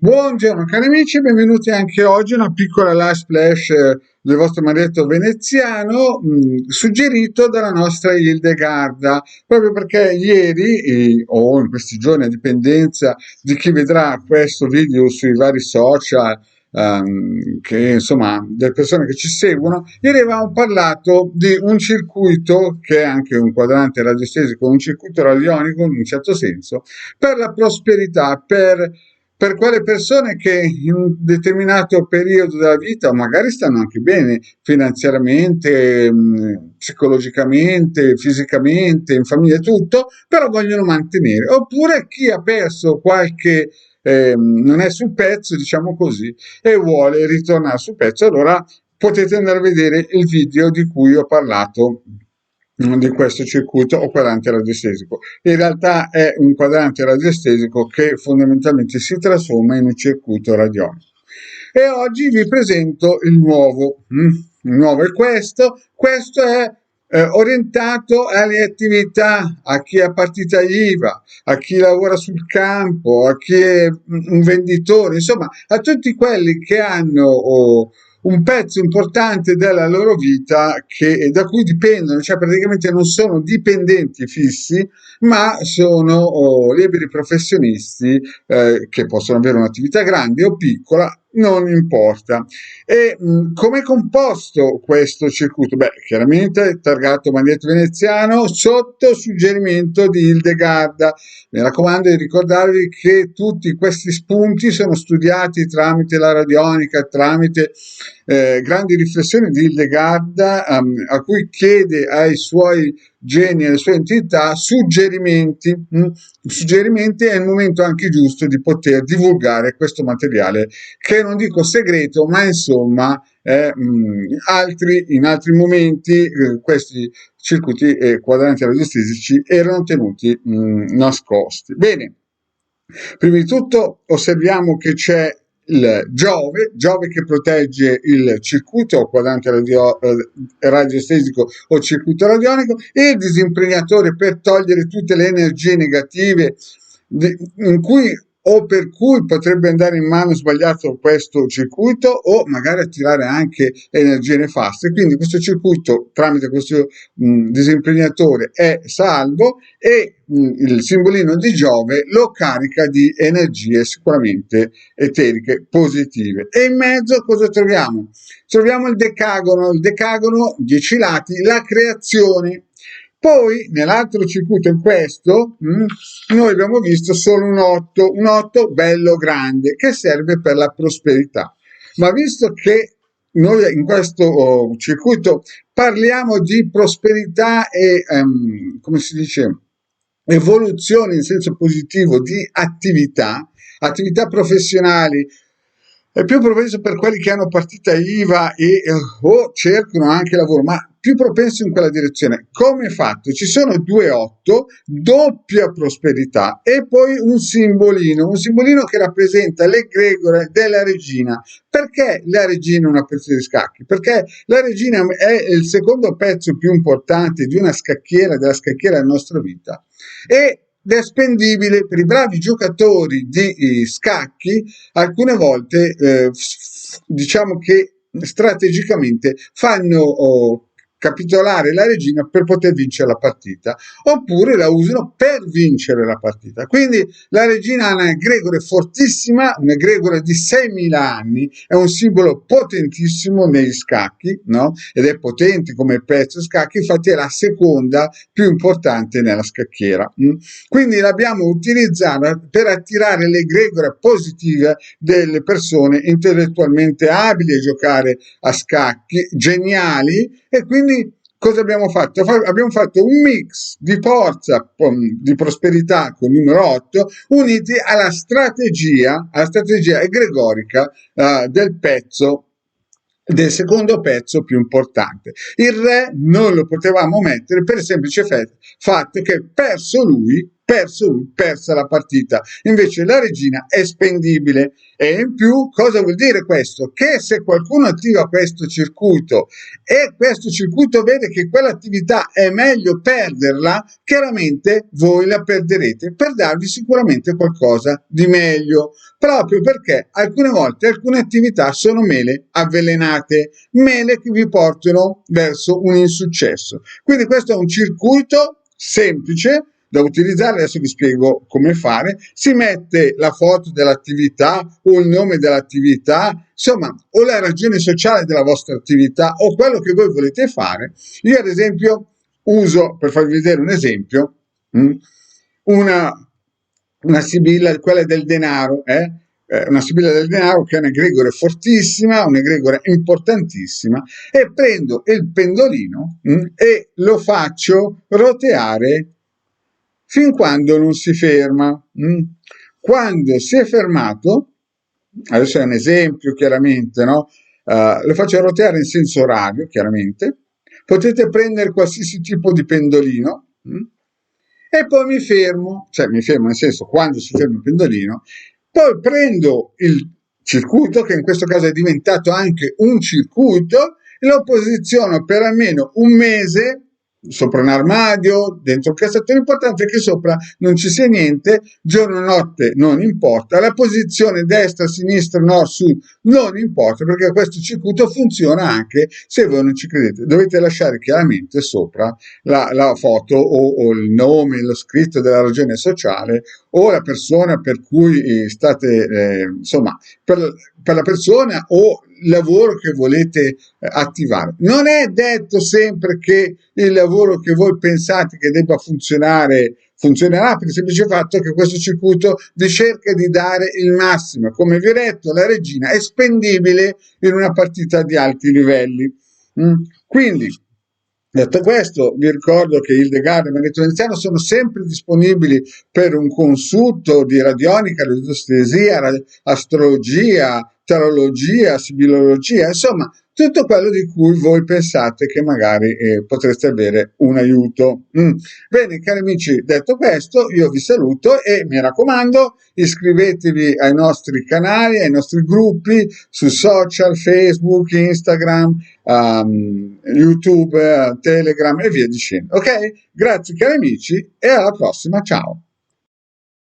Buongiorno cari amici, benvenuti anche oggi a una piccola live splash del vostro Marietto veneziano suggerito dalla nostra Hildegarda, proprio perché ieri o in questi giorni, a dipendenza di chi vedrà questo video sui vari social, che insomma delle persone che ci seguono, ieri avevamo parlato di un circuito che è anche un quadrante radiostesico, un circuito radionico in un certo senso, per la prosperità, per quelle persone che in un determinato periodo della vita, o magari stanno anche bene finanziariamente, psicologicamente, fisicamente, in famiglia, tutto, però vogliono mantenere. Oppure chi ha perso qualche, non è sul pezzo, diciamo così, e vuole ritornare sul pezzo, allora potete andare a vedere il video di cui ho parlato di questo circuito o quadrante radiostesico. In realtà è un quadrante radiostesico che fondamentalmente si trasforma in un circuito radionico. E oggi vi presento il nuovo. Il nuovo è questo è orientato alle attività, a chi ha partita IVA, a chi lavora sul campo, a chi è un venditore, insomma, a tutti quelli che hanno un pezzo importante della loro vita da cui dipendono, cioè praticamente non sono dipendenti fissi, ma sono liberi professionisti che possono avere un'attività grande o piccola, non importa. E come è composto questo circuito? Beh, chiaramente targato Maglietto Veneziano sotto suggerimento di Hildegarda. Mi raccomando di ricordarvi che tutti questi spunti sono studiati tramite la radionica, tramite grandi riflessioni di Hildegarda, a cui chiede ai suoi geni e alle sue entità suggerimenti. Suggerimenti è il momento anche giusto di poter divulgare questo materiale, che non dico segreto, ma insomma in altri momenti questi circuiti e quadranti radiostesici erano tenuti nascosti. Bene, prima di tutto osserviamo che c'è il Giove che protegge il circuito quadrante radiostesico o circuito radionico, e il disimpregnatore per togliere tutte le energie negative in cui o per cui potrebbe andare in mano sbagliato questo circuito, o magari attirare anche energie nefaste. Quindi questo circuito tramite questo disimpregnatore è salvo, e il simbolino di Giove lo carica di energie sicuramente eteriche positive. E in mezzo cosa troviamo? Troviamo il decagono 10 lati, la creazione. Poi nell'altro circuito, in questo, noi abbiamo visto solo un 8 bello grande che serve per la prosperità. Ma visto che noi in questo circuito parliamo di prosperità e, come si dice, evoluzione in senso positivo di attività professionali, è più propenso per quelli che hanno partita IVA o cercano anche lavoro, ma più propenso in quella direzione. Come è fatto? Ci sono 2 8, doppia prosperità, e poi un simbolino che rappresenta l'egregore della regina. Perché la regina è una pezzo di scacchi? Perché la regina è il secondo pezzo più importante di una scacchiera, della scacchiera della nostra vita, ed è spendibile per i bravi giocatori di scacchi. Alcune volte diciamo che strategicamente fanno capitolare la regina per poter vincere la partita, oppure la usano per vincere la partita. Quindi la regina ha una egregore fortissima, un'egregore di 6.000 anni, è un simbolo potentissimo negli scacchi, no? Ed è potente come pezzo scacchi, infatti è la seconda più importante nella scacchiera. Quindi l'abbiamo utilizzata per attirare l'egregore positiva delle persone intellettualmente abili a giocare a scacchi, geniali, e quindi cosa abbiamo fatto? Abbiamo fatto un mix di forza, di prosperità con il numero 8, uniti alla strategia egregorica del secondo pezzo più importante. Il re non lo potevamo mettere per il semplice fatto che perso lui perso lui, persa la partita. Invece la regina è spendibile. E in più, cosa vuol dire questo? Che se qualcuno attiva questo circuito e questo circuito vede che quell'attività è meglio perderla, chiaramente voi la perderete per darvi sicuramente qualcosa di meglio, proprio perché alcune volte alcune attività sono mele avvelenate, mele che vi portano verso un insuccesso. Quindi questo è un circuito semplice da utilizzare, adesso vi spiego come fare. Si mette la foto dell'attività o il nome dell'attività, insomma, o la ragione sociale della vostra attività o quello che voi volete fare. Io ad esempio uso, per farvi vedere un esempio, una sibilla, quella del denaro, una sibilla del denaro che è un'egregore fortissima, un'egregore importantissima, e prendo il pendolino e lo faccio roteare fin quando non si ferma. Quando si è fermato, adesso è un esempio chiaramente, no? Lo faccio roteare in senso orario, chiaramente. Potete prendere qualsiasi tipo di pendolino e poi mi fermo, cioè mi fermo nel senso quando si ferma il pendolino, poi prendo il circuito, che in questo caso è diventato anche un circuito, e lo posiziono per almeno un mese sopra un armadio, dentro un cassettone. L'importante è che sopra non ci sia niente, giorno o notte non importa, la posizione destra, sinistra, nord, sud non importa, perché questo circuito funziona anche se voi non ci credete. Dovete lasciare chiaramente sopra la foto o il nome, lo scritto della ragione sociale o la persona per cui state, insomma, per la persona o il lavoro che volete attivare. Non è detto sempre che il lavoro che voi pensate che debba funzionare funzionerà, per il semplice fatto che questo circuito vi cerca di dare il massimo. Come vi ho detto, la regina è spendibile in una partita di alti livelli. Quindi, detto questo, vi ricordo che Hildegard e Magneto Veneziano sono sempre disponibili per un consulto di radionica, radiestesia, astrologia, tarologia, sibilologia, insomma, tutto quello di cui voi pensate che magari potreste avere un aiuto. Bene, cari amici, detto questo, io vi saluto e mi raccomando, iscrivetevi ai nostri canali, ai nostri gruppi su social, Facebook, Instagram, YouTube, Telegram e via dicendo. Ok? Grazie cari amici e alla prossima, ciao!